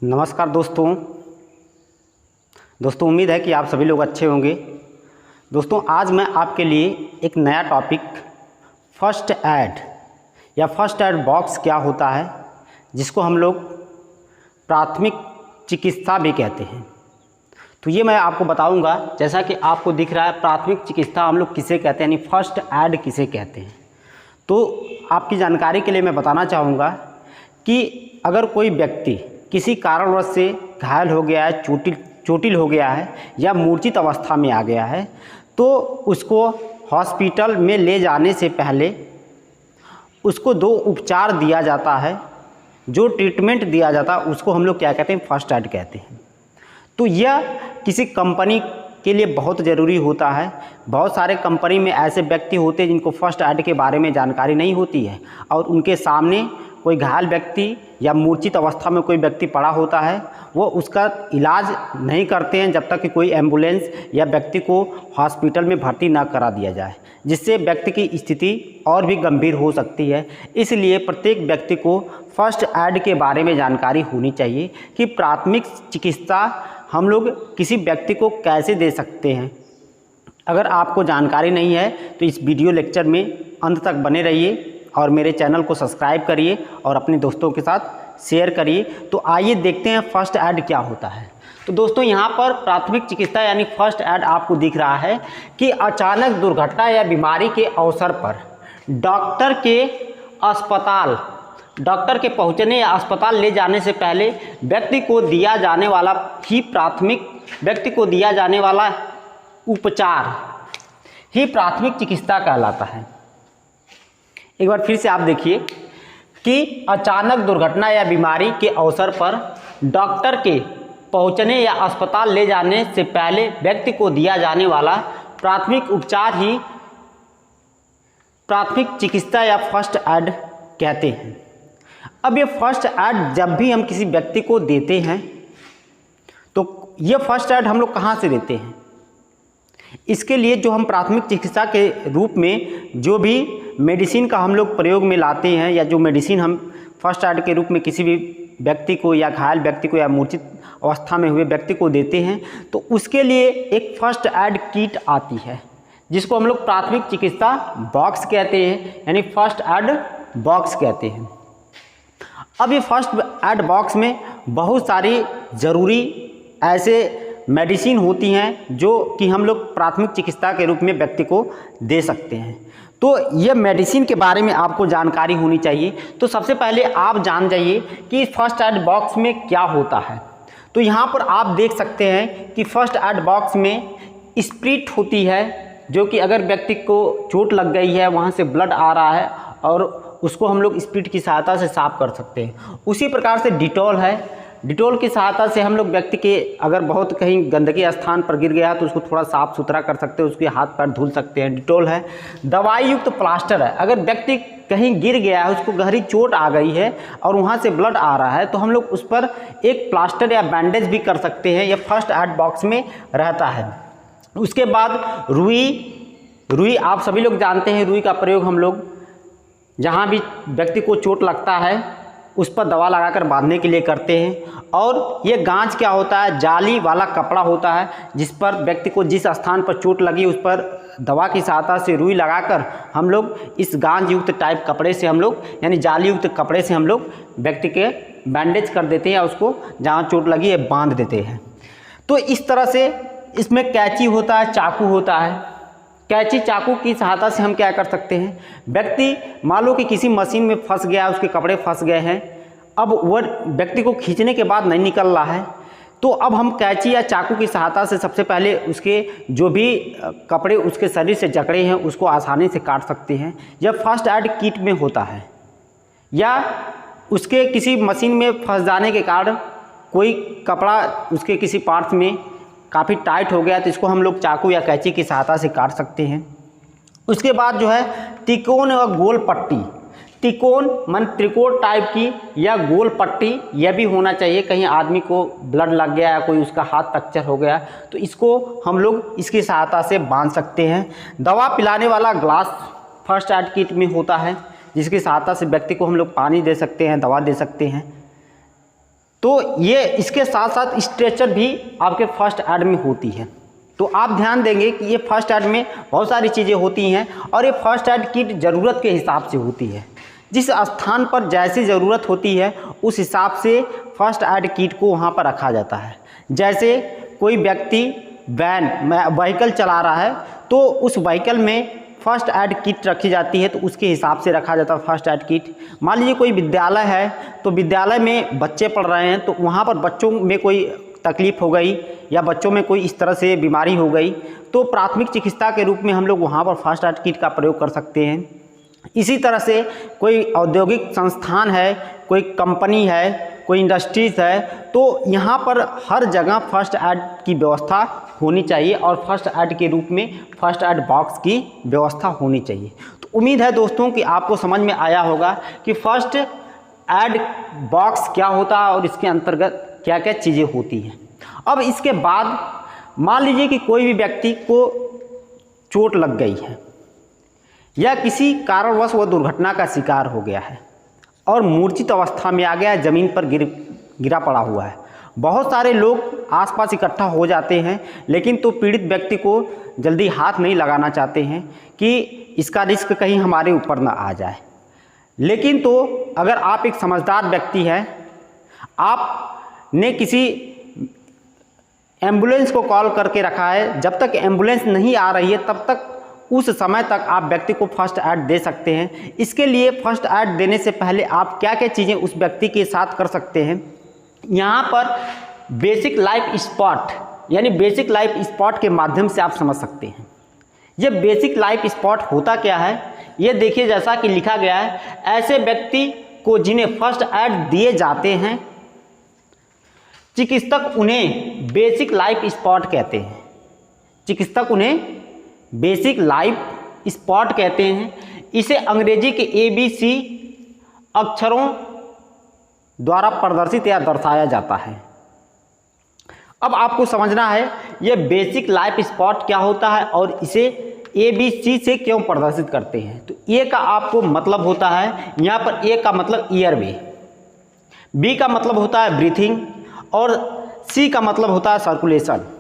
नमस्कार दोस्तों उम्मीद है कि आप सभी लोग अच्छे होंगे। दोस्तों आज मैं आपके लिए एक नया टॉपिक फर्स्ट एड या फर्स्ट एड बॉक्स क्या होता है, जिसको हम लोग प्राथमिक चिकित्सा भी कहते हैं, तो ये मैं आपको बताऊंगा। जैसा कि आपको दिख रहा है प्राथमिक चिकित्सा हम लोग किसे कहते हैं, यानी फर्स्ट एड किसे कहते हैं। तो आपकी जानकारी के लिए मैं बताना चाहूँगा कि अगर कोई व्यक्ति किसी कारणवश से घायल हो गया है, चोटिल हो गया है या मूर्छित अवस्था में आ गया है, तो उसको हॉस्पिटल में ले जाने से पहले उसको 2 उपचार दिया जाता है। जो ट्रीटमेंट दिया जाता है उसको हम लोग क्या कहते हैं, फर्स्ट एड कहते हैं। तो यह किसी कंपनी के लिए बहुत ज़रूरी होता है। बहुत सारे कंपनी में ऐसे व्यक्ति होते हैं जिनको फर्स्ट एड के बारे में जानकारी नहीं होती है और उनके सामने कोई घायल व्यक्ति या मूर्छित अवस्था में कोई व्यक्ति पड़ा होता है, वो उसका इलाज नहीं करते हैं जब तक कि कोई एम्बुलेंस या व्यक्ति को हॉस्पिटल में भर्ती ना करा दिया जाए, जिससे व्यक्ति की स्थिति और भी गंभीर हो सकती है। इसलिए प्रत्येक व्यक्ति को फर्स्ट एड के बारे में जानकारी होनी चाहिए कि प्राथमिक चिकित्सा हम लोग किसी व्यक्ति को कैसे दे सकते हैं। अगर आपको जानकारी नहीं है तो इस वीडियो लेक्चर में अंत तक बने रहिए और मेरे चैनल को सब्सक्राइब करिए और अपने दोस्तों के साथ शेयर करिए। तो आइए देखते हैं फर्स्ट एड क्या होता है। तो दोस्तों यहाँ पर प्राथमिक चिकित्सा यानी फर्स्ट एड आपको दिख रहा है कि अचानक दुर्घटना या बीमारी के अवसर पर डॉक्टर के पहुँचने या अस्पताल ले जाने से पहले व्यक्ति को दिया जाने वाला उपचार ही प्राथमिक चिकित्सा कहलाता है। एक बार फिर से आप देखिए कि अचानक दुर्घटना या बीमारी के अवसर पर डॉक्टर के पहुंचने या अस्पताल ले जाने से पहले व्यक्ति को दिया जाने वाला प्राथमिक उपचार ही प्राथमिक चिकित्सा या फर्स्ट एड कहते हैं। अब ये फर्स्ट एड जब भी हम किसी व्यक्ति को देते हैं तो ये फर्स्ट एड हम लोग कहाँ से देते हैं, इसके लिए जो हम प्राथमिक चिकित्सा के रूप में जो भी मेडिसिन का हम लोग प्रयोग में लाते हैं या जो मेडिसिन हम फर्स्ट एड के रूप में किसी भी व्यक्ति को या घायल व्यक्ति को या मूर्छित अवस्था में हुए व्यक्ति को देते हैं, तो उसके लिए एक फर्स्ट एड किट आती है जिसको हम लोग प्राथमिक चिकित्सा बॉक्स कहते हैं, यानी फर्स्ट एड बॉक्स कहते हैं। अब ये फर्स्ट एड बॉक्स में बहुत सारी ज़रूरी ऐसे मेडिसिन होती हैं जो कि हम लोग प्राथमिक चिकित्सा के रूप में व्यक्ति को दे सकते हैं। तो ये मेडिसिन के बारे में आपको जानकारी होनी चाहिए। तो सबसे पहले आप जान जाइए कि फर्स्ट एड बॉक्स में क्या होता है। तो यहाँ पर आप देख सकते हैं कि फर्स्ट एड बॉक्स में स्प्रिट होती है, जो कि अगर व्यक्ति को चोट लग गई है, वहाँ से ब्लड आ रहा है और उसको हम लोग स्प्रिट की सहायता से साफ़ कर सकते हैं। उसी प्रकार से डिटॉल है, डिटॉल की सहायता से हम लोग व्यक्ति के अगर बहुत कहीं गंदगी स्थान पर गिर गया तो उसको थोड़ा साफ़ सुथरा कर सकते हैं, उसके हाथ पैर धुल सकते हैं, डिटॉल है। दवाई युक्त प्लास्टर है, अगर व्यक्ति कहीं गिर गया है, उसको गहरी चोट आ गई है और वहाँ से ब्लड आ रहा है, तो हम लोग उस पर एक प्लास्टर या बैंडेज भी कर सकते हैं। यह फर्स्ट एड बॉक्स में रहता है। उसके बाद रुई आप सभी लोग जानते हैं, रुई का प्रयोग हम लोग जहाँ भी व्यक्ति को चोट लगता है उस पर दवा लगाकर बांधने के लिए करते हैं। और ये गांच क्या होता है, जाली वाला कपड़ा होता है जिस पर व्यक्ति को जिस स्थान पर चोट लगी उस पर दवा की सहायता से रुई लगाकर हम लोग इस गांच युक्त टाइप कपड़े से हम लोग यानी जाली युक्त कपड़े से हम लोग व्यक्ति के बैंडेज कर देते हैं या उसको जहाँ चोट लगी है बांध देते हैं। तो इस तरह से इसमें कैंची होता है, चाकू होता है। कैंची चाकू की सहायता से हम क्या कर सकते हैं, व्यक्ति मान लो कि किसी मशीन में फंस गया, उसके कपड़े फंस गए हैं, अब वह व्यक्ति को खींचने के बाद नहीं निकल रहा है, तो अब हम कैंची या चाकू की सहायता से सबसे पहले उसके जो भी कपड़े उसके शरीर से जकड़े हैं उसको आसानी से काट सकते हैं। यह फर्स्ट एड किट में होता है। या उसके किसी मशीन में फंस जाने के कारण कोई कपड़ा उसके किसी पार्ट्स में काफ़ी टाइट हो गया तो इसको हम लोग चाकू या कैंची की सहायता से काट सकते हैं। उसके बाद जो है त्रिकोण और गोल पट्टी, त्रिकोण मन त्रिकोण टाइप की या गोल पट्टी यह भी होना चाहिए। कहीं आदमी को ब्लड लग गया या कोई उसका हाथ फ्रैक्चर हो गया तो इसको हम लोग इसकी सहायता से बांध सकते हैं। दवा पिलाने वाला ग्लास फर्स्ट एड किट में होता है जिसकी सहायता से व्यक्ति को हम लोग पानी दे सकते हैं, दवा दे सकते हैं। तो ये इसके साथ साथ स्ट्रेचर भी आपके फर्स्ट एड में होती है। तो आप ध्यान देंगे कि ये फर्स्ट एड में बहुत सारी चीज़ें होती हैं और ये फर्स्ट एड किट ज़रूरत के हिसाब से होती है। जिस स्थान पर जैसी ज़रूरत होती है उस हिसाब से फर्स्ट एड किट को वहाँ पर रखा जाता है। जैसे कोई व्यक्ति व्हीकल चला रहा है तो उस व्हीकल में फर्स्ट एड किट रखी जाती है, तो उसके हिसाब से रखा जाता है फर्स्ट एड किट। मान लीजिए कोई विद्यालय है तो विद्यालय में बच्चे पढ़ रहे हैं, तो वहाँ पर बच्चों में कोई तकलीफ़ हो गई या बच्चों में कोई इस तरह से बीमारी हो गई तो प्राथमिक चिकित्सा के रूप में हम लोग वहाँ पर फर्स्ट एड किट का प्रयोग कर सकते हैं। इसी तरह से कोई औद्योगिक संस्थान है, कोई कंपनी है, कोई इंडस्ट्रीज़ है, तो यहाँ पर हर जगह फर्स्ट एड की व्यवस्था होनी चाहिए और फर्स्ट एड के रूप में फर्स्ट एड बॉक्स की व्यवस्था होनी चाहिए। तो उम्मीद है दोस्तों कि आपको समझ में आया होगा कि फर्स्ट एड बॉक्स क्या होता है और इसके अंतर्गत क्या क्या चीज़ें होती हैं। अब इसके बाद मान लीजिए कि कोई भी व्यक्ति को चोट लग गई है या किसी कारणवश वह दुर्घटना का शिकार हो गया है और मूर्छित अवस्था में आ गया, ज़मीन पर गिरा पड़ा हुआ है। बहुत सारे लोग आसपास इकट्ठा हो जाते हैं, लेकिन तो पीड़ित व्यक्ति को जल्दी हाथ नहीं लगाना चाहते हैं कि इसका रिस्क कहीं हमारे ऊपर ना आ जाए। लेकिन तो अगर आप एक समझदार व्यक्ति हैं, आपने किसी एम्बुलेंस को कॉल करके रखा है, जब तक एम्बुलेंस नहीं आ रही है तब तक उस समय तक आप व्यक्ति को फर्स्ट एड दे सकते हैं। इसके लिए फर्स्ट एड देने से पहले आप क्या क्या चीज़ें उस व्यक्ति के साथ कर सकते हैं, यहाँ पर बेसिक लाइफ स्पॉट यानी बेसिक लाइफ स्पॉट के माध्यम से आप समझ सकते हैं। ये बेसिक लाइफ स्पॉट होता क्या है, ये देखिए जैसा कि लिखा गया है, ऐसे व्यक्ति को जिन्हें फर्स्ट एड दिए जाते हैं चिकित्सक उन्हें बेसिक लाइफ स्पॉट कहते हैं। चिकित्सक उन्हें बेसिक लाइफ स्पॉट कहते हैं। इसे अंग्रेजी के ABC अक्षरों द्वारा प्रदर्शित या दर्शाया जाता है। अब आपको समझना है ये बेसिक लाइफ स्पॉट क्या होता है और इसे ABC से क्यों प्रदर्शित करते हैं। तो A का आपको मतलब होता है, यहाँ पर A का मतलब एयरवे, B का मतलब होता है ब्रीथिंग और C का मतलब होता है सर्कुलेशन।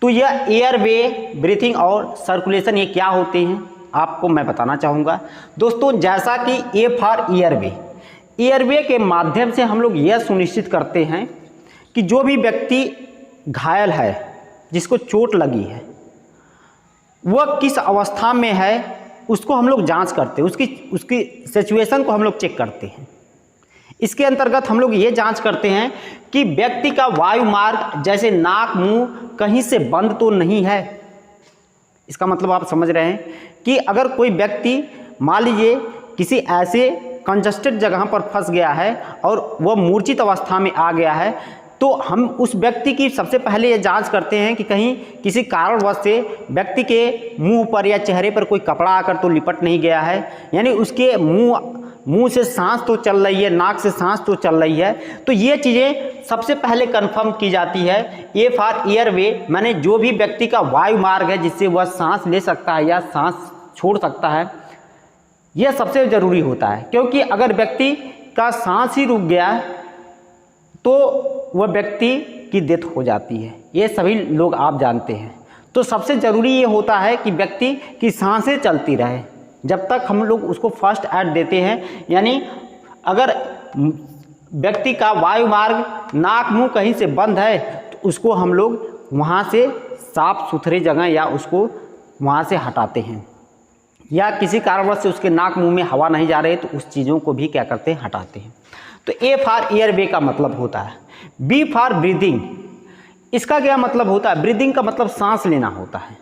तो यह एयरवे, ब्रीथिंग और सर्कुलेशन ये क्या होते हैं आपको मैं बताना चाहूँगा। दोस्तों जैसा कि A फॉर एयरवे, एयरवे के माध्यम से हम लोग यह सुनिश्चित करते हैं कि जो भी व्यक्ति घायल है, जिसको चोट लगी है, वह किस अवस्था में है उसको हम लोग जांच करते हैं, उसकी सिचुएशन को हम लोग चेक करते हैं। इसके अंतर्गत हम लोग ये जांच करते हैं कि व्यक्ति का वायु मार्ग जैसे नाक मुंह कहीं से बंद तो नहीं है। इसका मतलब आप समझ रहे हैं कि अगर कोई व्यक्ति मान लीजिए किसी ऐसे कंजस्टेड जगह पर फंस गया है और वह मूर्छित अवस्था में आ गया है, तो हम उस व्यक्ति की सबसे पहले ये जांच करते हैं कि कहीं किसी कारणवश से व्यक्ति के मुंह पर या चेहरे पर कोई कपड़ा आकर तो लिपट नहीं गया है, यानी उसके मुंह से सांस तो चल रही है, नाक से सांस तो चल रही है। तो ये चीज़ें सबसे पहले कंफर्म की जाती है। ए फॉर एयरवे माने जो भी व्यक्ति का वायु मार्ग है जिससे वह सांस ले सकता है या सांस छोड़ सकता है, यह सबसे ज़रूरी होता है। क्योंकि अगर व्यक्ति का सांस ही रुक गया तो वह व्यक्ति की डेथ हो जाती है, ये सभी लोग आप जानते हैं। तो सबसे ज़रूरी ये होता है कि व्यक्ति की सांसें चलती रहे जब तक हम लोग उसको फर्स्ट एड देते हैं। यानी अगर व्यक्ति का वायु मार्ग नाक मुंह कहीं से बंद है तो उसको हम लोग वहाँ से साफ सुथरे जगह या उसको वहाँ से हटाते हैं, या किसी कारणवश से उसके नाक मुंह में हवा नहीं जा रही तो उस चीज़ों को भी क्या करते हैं, हटाते हैं। तो ए फॉर एयरवे का मतलब होता है। बी फॉर ब्रीदिंग, इसका क्या मतलब होता है, ब्रीदिंग का मतलब सांस लेना होता है।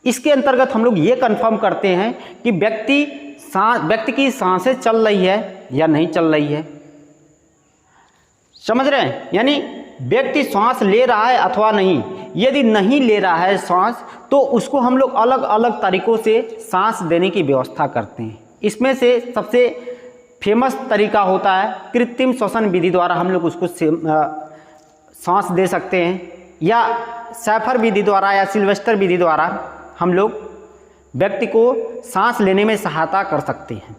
इसके अंतर्गत हम लोग ये कंफर्म करते हैं कि व्यक्ति की सांसें चल रही है या नहीं चल रही है। समझ रहे हैं, यानी व्यक्ति सांस ले रहा है अथवा नहीं। यदि नहीं ले रहा है सांस तो उसको हम लोग अलग अलग तरीक़ों से सांस देने की व्यवस्था करते हैं। इसमें से सबसे फेमस तरीका होता है कृत्रिम श्वसन विधि द्वारा हम लोग उसको सांस दे सकते हैं, या सैफर विधि द्वारा या सिल्वेस्टर विधि द्वारा हम लोग व्यक्ति को सांस लेने में सहायता कर सकते हैं,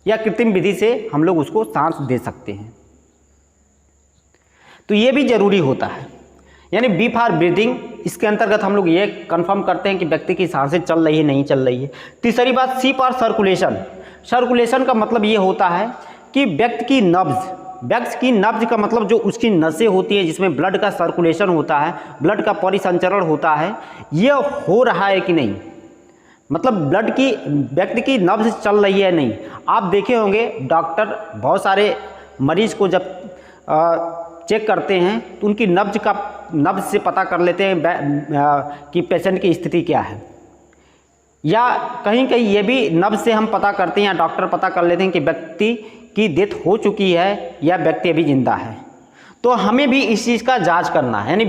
या कृत्रिम विधि से हम लोग उसको सांस दे सकते हैं। तो ये भी ज़रूरी होता है। यानी बी फॉर ब्रीदिंग, इसके अंतर्गत हम लोग ये कंफर्म करते हैं कि व्यक्ति की सांसें चल रही है नहीं चल रही है। तीसरी बात सी फॉर सर्कुलेशन। सर्कुलेशन का मतलब ये होता है कि व्यक्ति की नब्ज का मतलब जो उसकी नसें होती है जिसमें ब्लड का सर्कुलेशन होता है, ब्लड का परिसंचरण होता है, ये हो रहा है कि नहीं, मतलब व्यक्ति की नब्ज चल रही है नहीं। आप देखे होंगे डॉक्टर बहुत सारे मरीज को जब चेक करते हैं तो उनकी नब्ज से पता कर लेते हैं कि पेशेंट की स्थिति क्या है, या कहीं कहीं ये भी नब्ज से हम पता करते हैं या डॉक्टर पता कर लेते हैं कि व्यक्ति की डेथ हो चुकी है या व्यक्ति अभी जिंदा है। तो हमें भी इस चीज़ का जांच करना है। यानी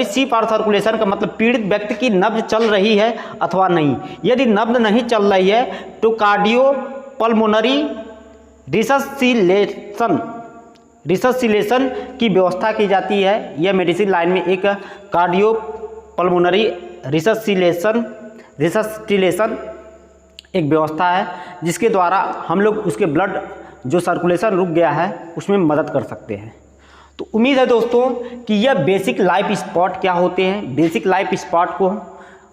सी फॉर सर्कुलेशन का मतलब पीड़ित व्यक्ति की नब्ज चल रही है अथवा नहीं। यदि नब्ज नहीं चल रही है तो कार्डियोपल्मोनरी रिससिलेशन की व्यवस्था की जाती है। यह मेडिसिन लाइन में एक कार्डियोपल्मोनरी रिससिलेशन एक व्यवस्था है जिसके द्वारा हम लोग उसके ब्लड जो सर्कुलेशन रुक गया है उसमें मदद कर सकते हैं। तो उम्मीद है दोस्तों कि यह बेसिक लाइफ सपोर्ट क्या होते हैं। बेसिक लाइफ सपोर्ट को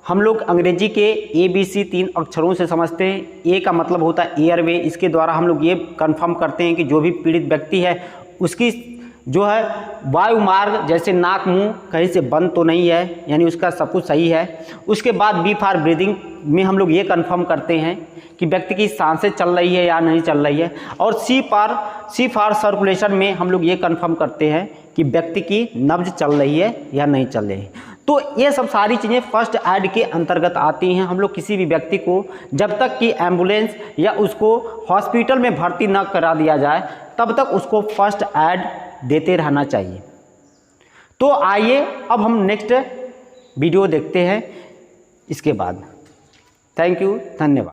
हम लोग अंग्रेजी के ABC 3 अक्षरों से समझते हैं। ए का मतलब होता है एयरवे, इसके द्वारा हम लोग ये कंफर्म करते हैं कि जो भी पीड़ित व्यक्ति है उसकी जो है वायु मार्ग जैसे नाक मुंह कहीं से बंद तो नहीं है, यानी उसका सब कुछ सही है। उसके बाद बी फॉर ब्रीदिंग में हम लोग ये कंफर्म करते हैं कि व्यक्ति की सांसें चल रही है या नहीं चल रही है। और सी फॉर सर्कुलेशन में हम लोग ये कंफर्म करते हैं कि व्यक्ति की नब्ज चल रही है या नहीं चल रही है। तो ये सब सारी चीज़ें फर्स्ट एड के अंतर्गत आती हैं। हम लोग किसी भी व्यक्ति को जब तक कि एम्बुलेंस या उसको हॉस्पिटल में भर्ती न करा दिया जाए तब तक उसको फर्स्ट एड देते रहना चाहिए। तो आइए अब हम नेक्स्ट वीडियो देखते हैं इसके बाद। थैंक यू, धन्यवाद।